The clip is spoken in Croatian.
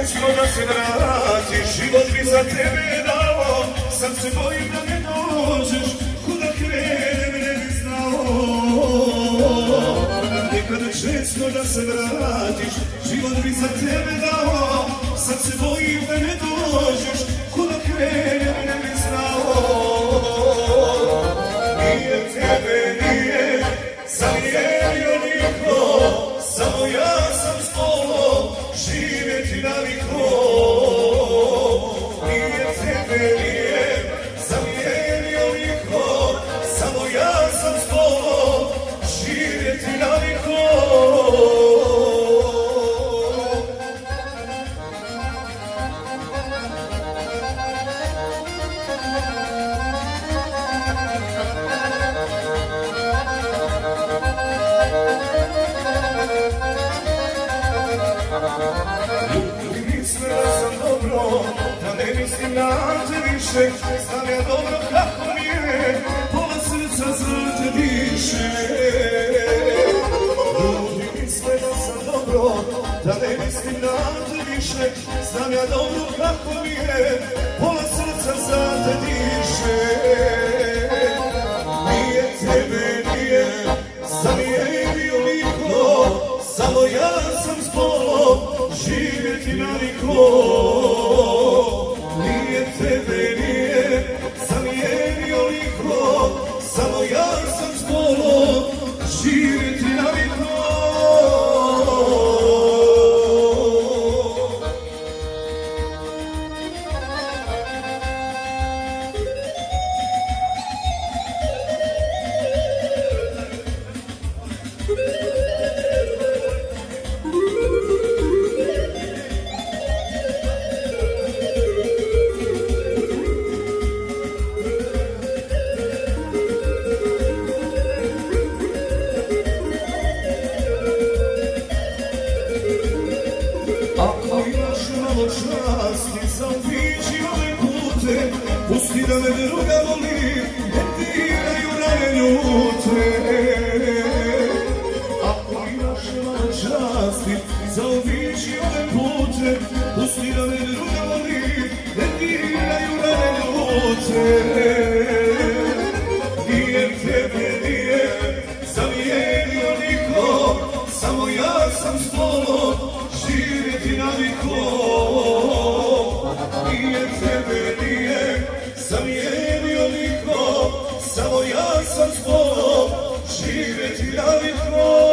često da se vratiš, život bi za tebe dao, sad se bojim da ne dođeš, kuda krenem ne bi znao. Nekada često da se vratiš, život bi za tebe dao, sad se bojim da ne dođeš, kuda krenem ne bi znao. Nije tebe, nije zamijenio niko, samo ja sam s tobom živjeti naviko. Nije tebe, nije zamijenio niko, samo ja sam s tobom živjeti naviko. Ljudi misle da sam dobro, da ne mislim na te više, znam ja dobro kako mi je, pola srca za te diše. Ljudi misle da sam dobro, da ne mislim na te više, znam ja dobro kako mi je, pola srca za te diše. Nije tebe, nije zamijenio niko, samo ja sam s tobom živjeti naviko. Nije tebe, nije zamijenio niko, samo ja sam s tobom živjeti naviko. Ako imaš malo časti, zaobiđi ove pute, pusti da me druga voli, ne diraju rane ljute. Ako imaš malo časti, zaobiđi ove pute, pusti da me druga voli, ne diraju rane ljute. Nije tebe, nije zamijenio niko, samo ja sam s tobom živjeti naviko. Nije tebe, nije zamijenio niko, samo ja sam s tobom živjeti naviko.